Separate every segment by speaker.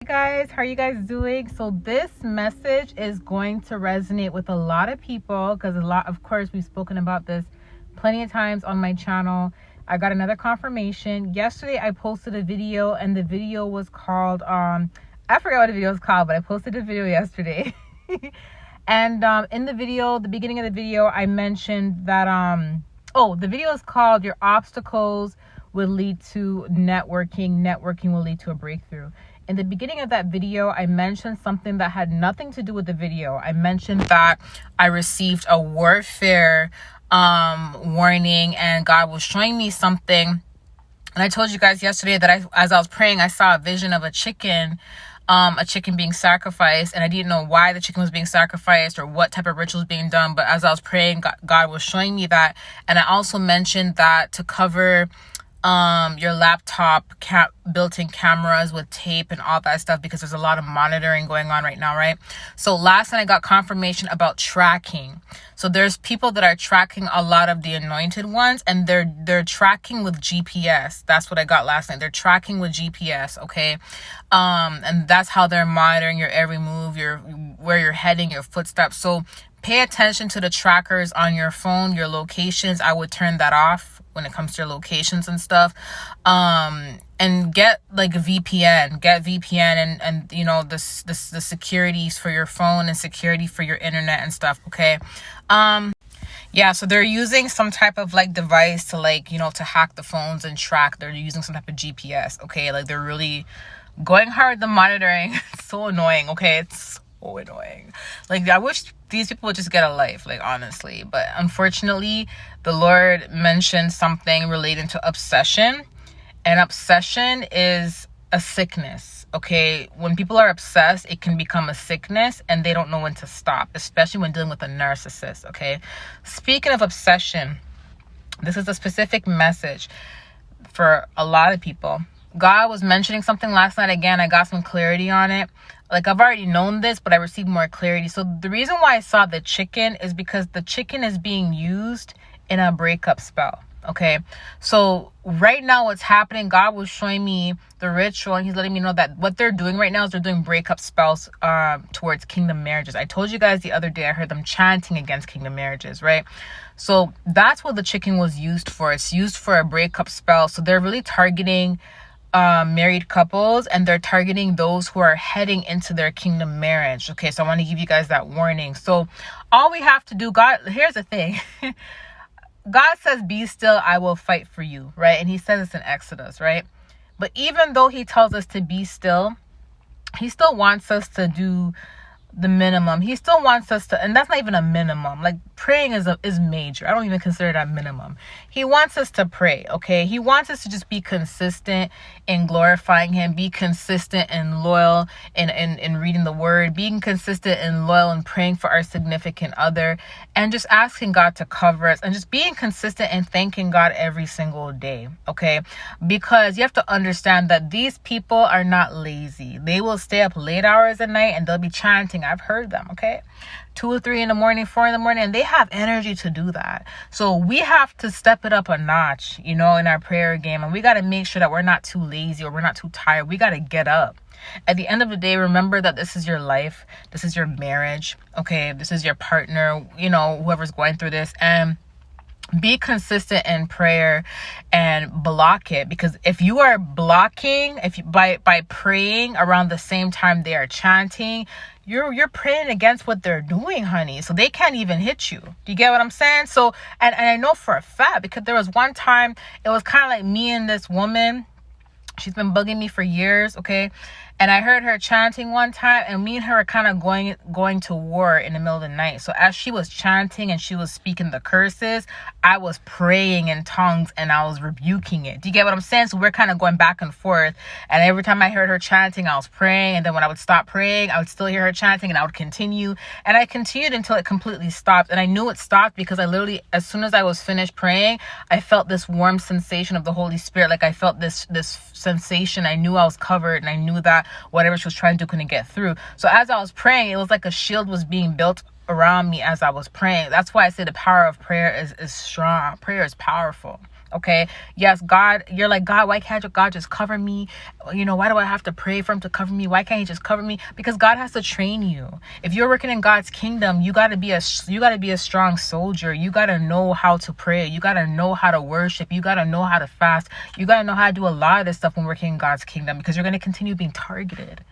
Speaker 1: guys, how are you guys doing? So this message is going to resonate with a lot of people because of course we've spoken about this plenty of times on my channel. I got another confirmation yesterday. I posted a video and the video was called I forgot what the video was called, but I posted a video yesterday. And in the video, the beginning of the video, I mentioned that the video is called Your Obstacles Will Lead to Networking will lead to a breakthrough. In the beginning of that video, I mentioned something that had nothing to do with the video. I mentioned that I received a warfare warning, and God was showing me something. And I told you guys yesterday that as I was praying, I saw a vision of a chicken being sacrificed, and I didn't know why the chicken was being sacrificed or what type of ritual was being done. But as I was praying, God was showing me that. And I also mentioned that to cover your laptop built-in cameras with tape and all that stuff, because there's a lot of monitoring going on right now, right? So last night I got confirmation about tracking. So there's people that are tracking a lot of the anointed ones, and they're tracking with GPS. That's what I got last night. They're tracking with GPS, okay? And that's how they're monitoring your every move, where you're heading, your footsteps. So pay attention to the trackers on your phone, your locations. I would turn that off when it comes to your locations and stuff. And get like a VPN, and you know, the securities for your phone and security for your internet and stuff. Okay. Yeah, so they're using some type of like device to like, you know, to hack the phones and track. They're using some type of GPS. Okay. Like they're really going hard, the monitoring. It's so annoying. Okay. It's so annoying. Like I wish these people would just get a life, like honestly. But unfortunately, the Lord mentioned something relating to obsession. And obsession is a sickness, okay? When people are obsessed, it can become a sickness and they don't know when to stop, especially when dealing with a narcissist, okay? Speaking of obsession, this is a specific message for a lot of people. God was mentioning something last night. Again, I got some clarity on it. Like I've already known this, but I received more clarity. So the reason why I saw the chicken is because the chicken is being used in a breakup spell. Okay, so right now what's happening, God was showing me the ritual, and he's letting me know that what they're doing right now is they're doing breakup spells towards kingdom marriages. I told you guys the other day I heard them chanting against kingdom marriages, right? So that's what the chicken was used for. It's used for a breakup spell. So they're really targeting married couples, and they're targeting those who are heading into their kingdom marriage. Okay, so I want to give you guys that warning. So all we have to do, here's the thing. God says, be still, I will fight for you, right? And he says this in Exodus, right? But even though he tells us to be still, he still wants us to do the minimum. He still wants us to, and that's not even a minimum. Like praying is major. I don't even consider that minimum. He wants us to pray, okay? He wants us to just be consistent in glorifying him, be consistent and loyal in reading the word, being consistent and loyal in praying for our significant other, and just asking God to cover us, and just being consistent and thanking God every single day, okay? Because you have to understand that these people are not lazy. They will stay up late hours at night and they'll be chanting. I've heard them, okay? 2 or 3 in the morning, 4 in the morning, and they have energy to do that. So we have to step it up a notch, you know, in our prayer game. And we got to make sure that we're not too lazy or we're not too tired. We got to get up. At the end of the day, remember that this is your life. This is your marriage, okay? This is your partner, you know, whoever's going through this. And be consistent in prayer and block it, because if you are blocking, by praying around the same time they are chanting, you're praying against what they're doing, honey. So they can't even hit you. Do you get what I'm saying? So and I know for a fact, because there was one time it was kind of like me and this woman. She's been bugging me for years, okay? And I heard her chanting one time, and me and her are kind of going to war in the middle of the night. So as she was chanting and she was speaking the curses, I was praying in tongues and I was rebuking it. Do you get what I'm saying? So we're kind of going back and forth. And every time I heard her chanting, I was praying. And then when I would stop praying, I would still hear her chanting and I would continue. And I continued until it completely stopped. And I knew it stopped because I literally, as soon as I was finished praying, I felt this warm sensation of the Holy Spirit. Like I felt this sensation. I knew I was covered, and I knew that whatever she was trying to do couldn't get through. So as I was praying, it was like a shield was being built around me as I was praying. That's why I say the power of prayer is strong. Prayer is powerful. Okay. Yes, God, you're like, God, why can't God just cover me? Why do I have to pray for him to cover me? Why can't he just cover me? Because God has to train you. If you're working in God's kingdom, you got to be a strong soldier. You got to know how to pray. You got to know how to worship. You got to know how to fast. You got to know how to do a lot of this stuff when working in God's kingdom, because you're going to continue being targeted.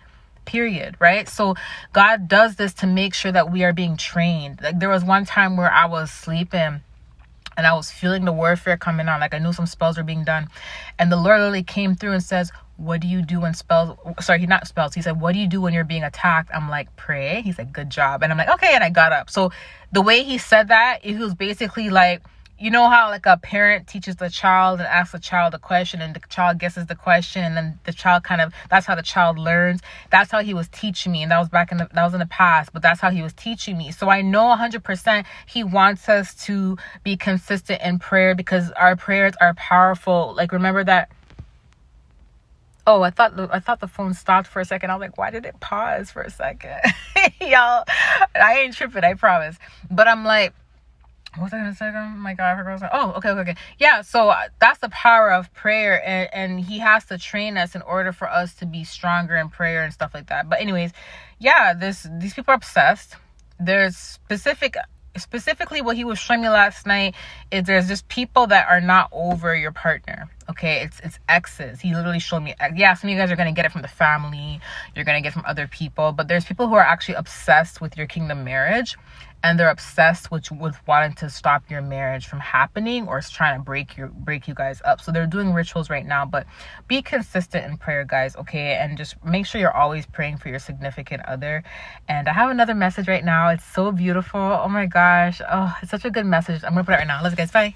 Speaker 1: Period. Right? So God does this to make sure that we are being trained. Like, there was one time where I was sleeping and I was feeling the warfare coming on. Like, I knew some spells were being done. And the Lord literally came through and says, what do you do when spells, sorry, not spells. He said, what do you do when you're being attacked? I'm like, pray. He's like, good job. And I'm like, okay. And I got up. So the way he said that, it was basically like, you know how like a parent teaches the child and asks the child a question and the child guesses the question, and then the child that's how the child learns. That's how he was teaching me. And that was in the past, but that's how he was teaching me. So I know 100% he wants us to be consistent in prayer, because our prayers are powerful. Like, remember that. Oh, I thought the phone stopped for a second. I was like, why did it pause for a second? Y'all, I ain't tripping, I promise. But I'm like, what was I gonna say? Oh my God, I forgot what I was saying. Oh, okay. Yeah, so that's the power of prayer, and he has to train us in order for us to be stronger in prayer and stuff like that. But anyways, yeah, these people are obsessed. There's specifically what he was showing me last night is there's just people that are not over your partner. Okay, it's exes. He literally showed me. Yeah, some of you guys are gonna get it from the family. You're gonna get it from other people, but there's people who are actually obsessed with your kingdom marriage, and they're obsessed with wanting to stop your marriage from happening, or trying to break you guys up. So they're doing rituals right now. But be consistent in prayer, guys. Okay, and just make sure you're always praying for your significant other. And I have another message right now. It's so beautiful. Oh my gosh. Oh, it's such a good message. I'm gonna put it right now. Let's, guys. Bye.